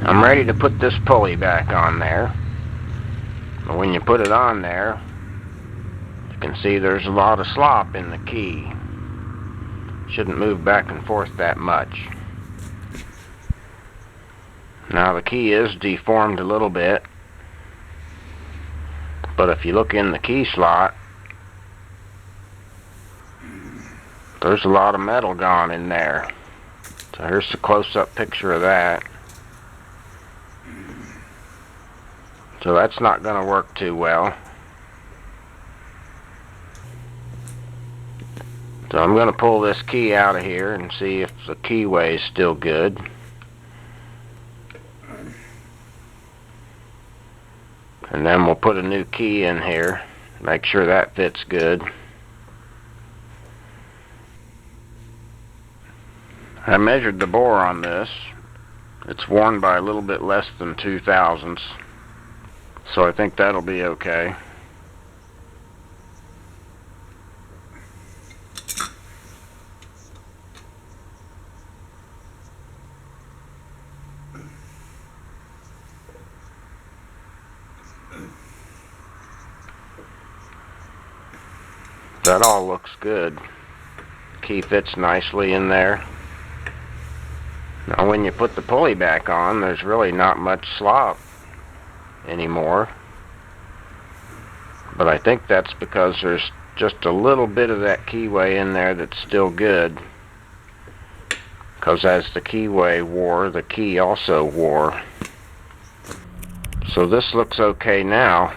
I'm ready to put this pulley back on there. But when you put it on there, you can see there's a lot of slop in the key. Shouldn't move back and forth that much. Now the key is deformed a little bit, but if you look in the key slot, there's a lot of metal gone in there. So here's a close-up picture of that. So that's not going to work too well. So I'm going to pull this key out of here and see if the keyway is still good. And then we'll put a new key in here, make sure that fits good. I measured the bore on this. It's worn by a little bit less than 2/1000, so I think that'll be okay. That all looks good. Key fits nicely in there. Now when you put the pulley back on, there's really not much slop anymore. But I think that's because there's just a little bit of that keyway in there that's still good. Because as the keyway wore, the key also wore. So this looks okay now.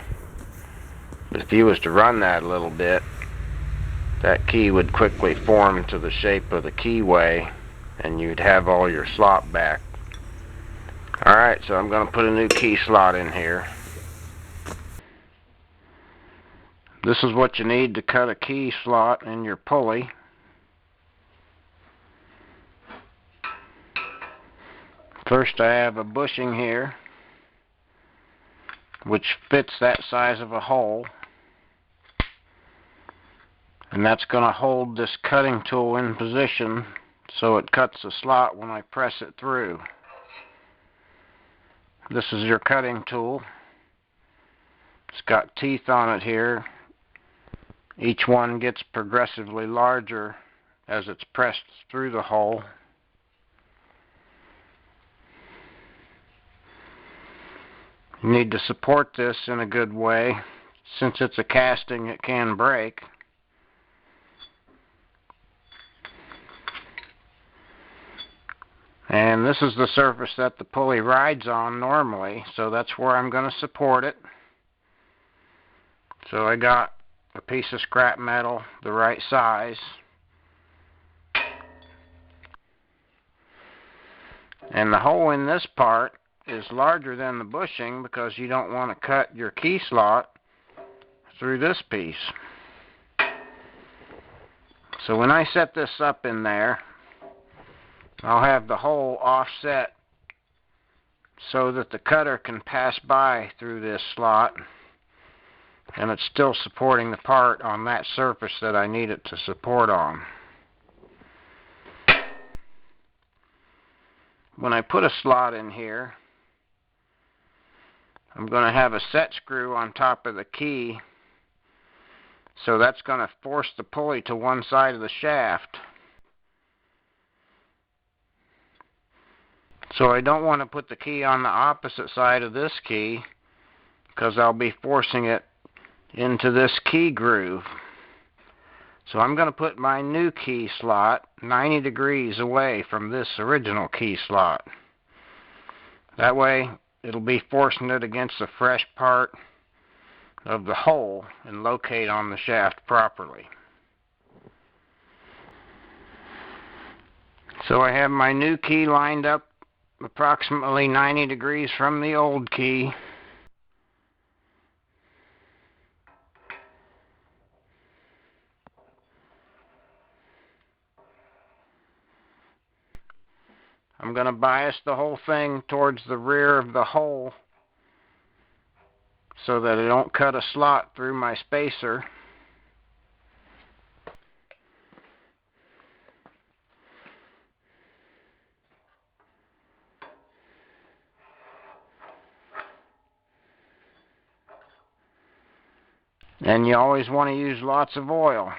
If you was to run that a little bit, that key would quickly form to the shape of the keyway and you'd have all your slop back. Alright, so I'm going to put a new key slot in here. This is what you need to cut a key slot in your pulley. First I have a bushing here which fits that size of a hole, and that's going to hold this cutting tool in position so it cuts the slot when I press it through. This is your cutting tool. It's got teeth on it here. Each one gets progressively larger as it's pressed through the hole. You need to support this in a good way. Since it's a casting, it can break. And this is the surface that the pulley rides on normally, so that's where I'm going to support it. So I got a piece of scrap metal the right size. And the hole in this part is larger than the bushing because you don't want to cut your key slot through this piece. So when I set this up in there, I'll have the hole offset so that the cutter can pass by through this slot, and it's still supporting the part on that surface that I need it to support on. When I put a slot in here, I'm going to have a set screw on top of the key, so that's going to force the pulley to one side of the shaft. So I don't want to put the key on the opposite side of this key because I'll be forcing it into this key groove. So I'm going to put my new key slot 90 degrees away from this original key slot. That way it'll be forcing it against the fresh part of the hole and locate on the shaft properly. So I have my new key lined up approximately 90 degrees from the old key. I'm going to bias the whole thing towards the rear of the hole so that I don't cut a slot through my spacer. And you always want to use lots of oil.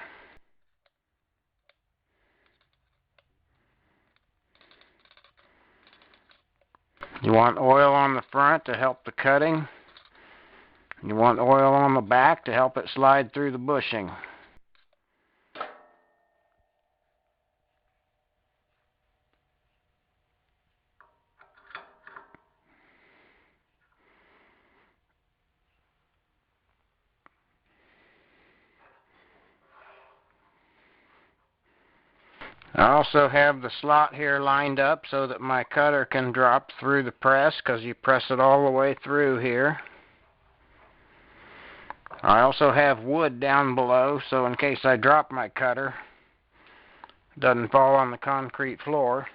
You want oil on the front to help the cutting. You want oil on the back to help it slide through the bushing. I also have the slot here lined up so that my cutter can drop through the press, because you press it all the way through here. I also have wood down below, so in case I drop my cutter, it doesn't fall on the concrete floor.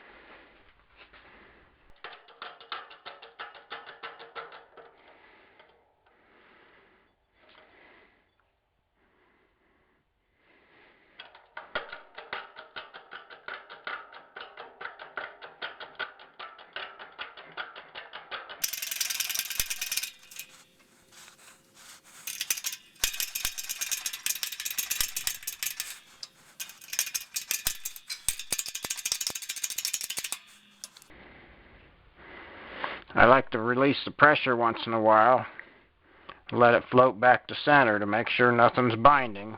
I like to release the pressure once in a while, let it float back to center to make sure nothing's binding.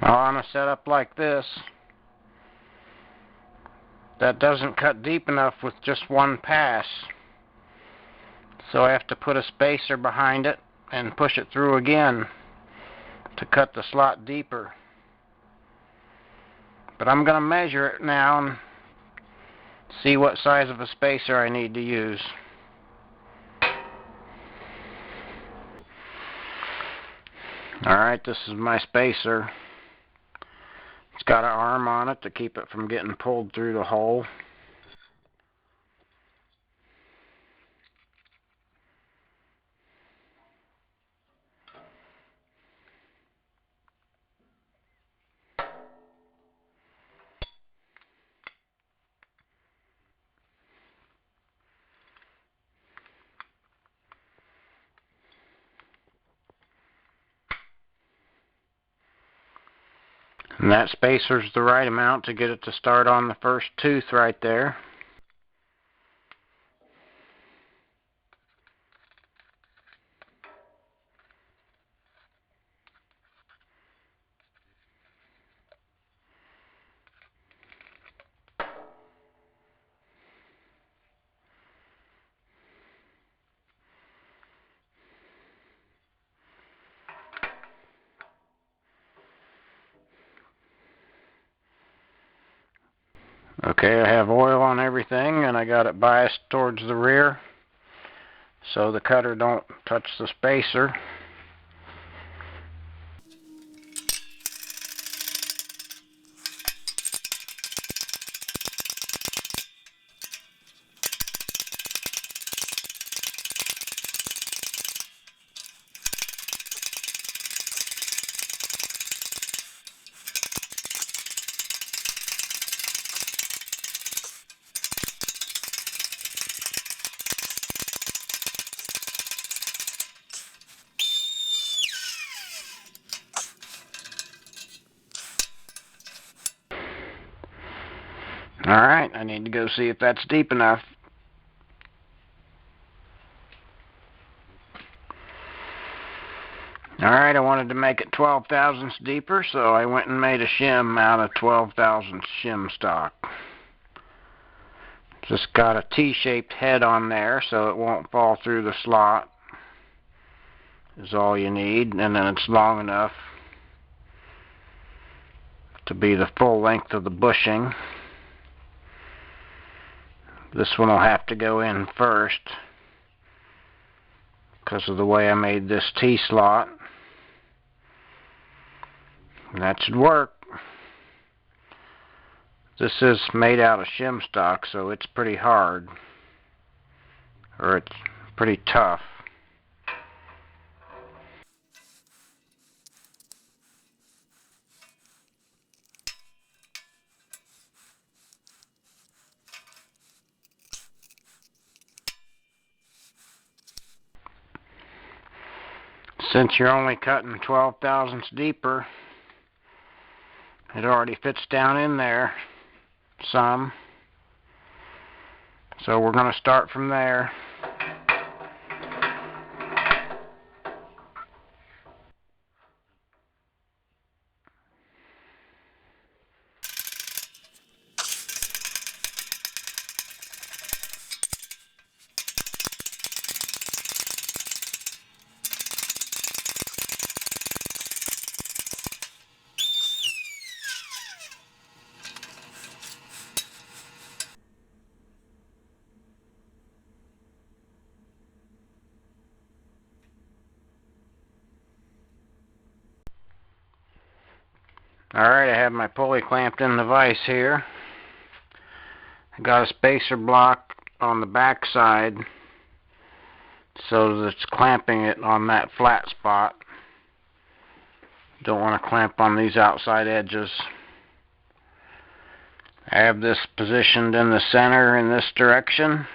Now on a setup like this, that doesn't cut deep enough with just one pass. So I have to put a spacer behind it and push it through again to cut the slot deeper. But I'm going to measure it now and see what size of a spacer I need to use. Alright, this is my spacer. It's got an arm on it to keep it from getting pulled through the hole. And that spacer's the right amount to get it to start on the first tooth right there. Okay, I have oil on everything and I got it biased towards the rear so the cutter don't touch the spacer. Alright, I need to go see if that's deep enough. Alright, I wanted to make it 12 thousandths deeper, so I went and made a shim out of 12 thousandths shim stock. Just got a T-shaped head on there so it won't fall through the slot. Is all you need, and then it's long enough to be the full length of the bushing. This one will have to go in first because of the way I made this T-slot. And that should work. This is made out of shim stock, so it's pretty hard, or it's pretty tough. Since you're only cutting 12 thousandths deeper, it already fits down in there some. So we're going to start from there. Alright, I have my pulley clamped in the vise here. I got a spacer block on the back side so that it's clamping it on that flat spot. Don't want to clamp on these outside edges. I have this positioned in the center in this direction.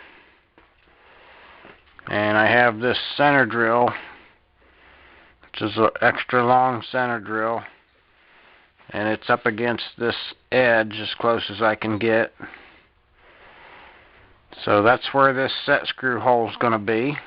And I have this center drill, which is an extra long center drill. And it's up against this edge as close as I can get. So that's where this set screw hole is going to be.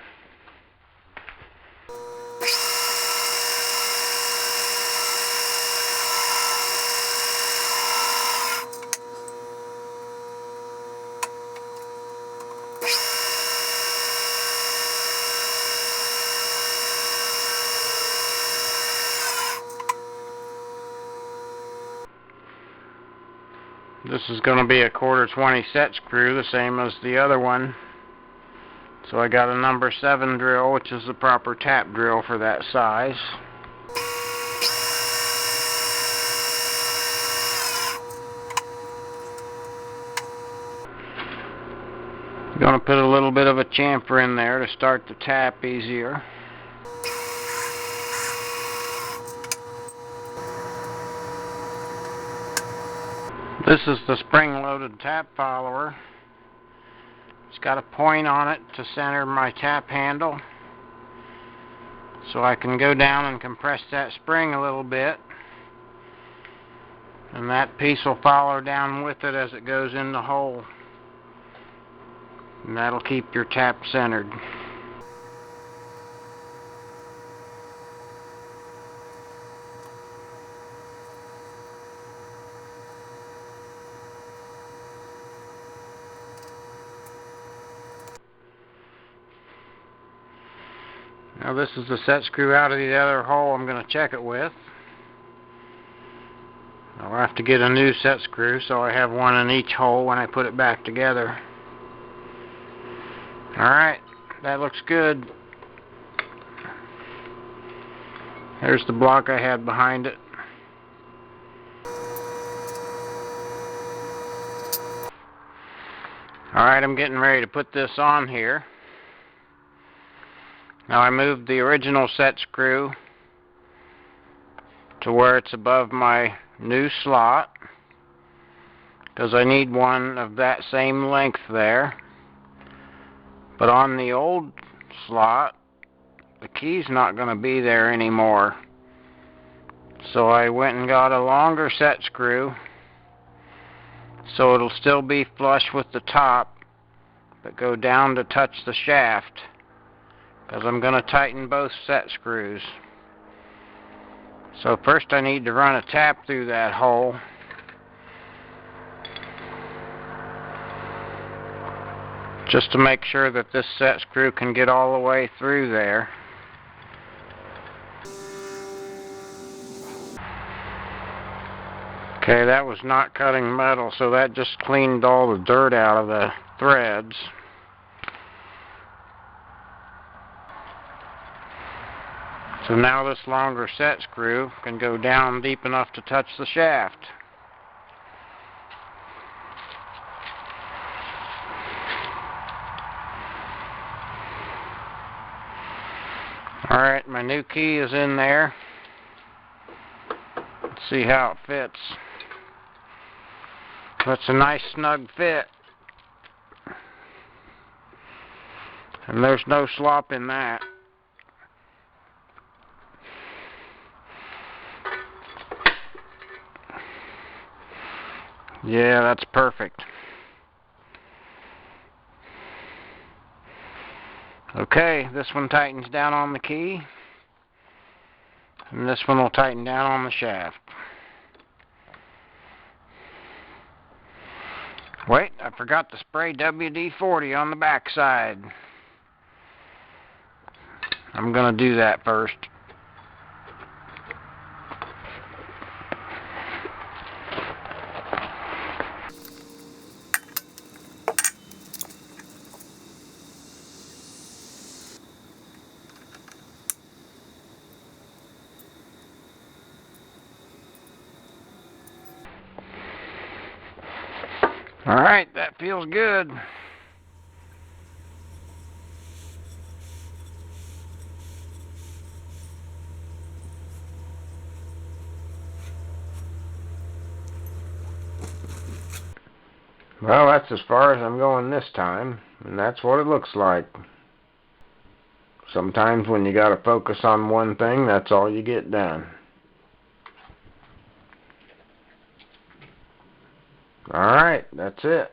This is going to be a 1/4 set screw, the same as the other one. So I got a number 7 drill, which is the proper tap drill for that size. I'm going to put a little bit of a chamfer in there to start the tap easier. This is the spring-loaded tap follower. It's got a point on it to center my tap handle, so I can go down and compress that spring a little bit, and that piece will follow down with it as it goes in the hole, and that'll keep your tap centered. Now this is the set screw out of the other hole I'm going to check it with. I'll have to get a new set screw, so I have one in each hole when I put it back together. Alright, that looks good. There's the block I had behind it. Alright, I'm getting ready to put this on here. Now I moved the original set screw to where it's above my new slot, because I need one of that same length there. But on the old slot, the key's not going to be there anymore. So I went and got a longer set screw, so it'll still be flush with the top, but go down to touch the shaft, because I'm going to tighten both set screws. So first I need to run a tap through that hole. Just to make sure that this set screw can get all the way through there. Okay, that was not cutting metal, so that just cleaned all the dirt out of the threads. So now this longer set screw can go down deep enough to touch the shaft. Alright, my new key is in there. Let's see how it fits. That's a nice snug fit. And there's no slop in that. Yeah, that's perfect. Okay, this one tightens down on the key, and this one will tighten down on the shaft. Wait, I forgot to spray WD-40 on the back side. I'm going to do that first. Alright, that feels good. Well, that's as far as I'm going this time, and that's what it looks like. Sometimes when you gotta focus on one thing, that's all you get done. Alright, that's it.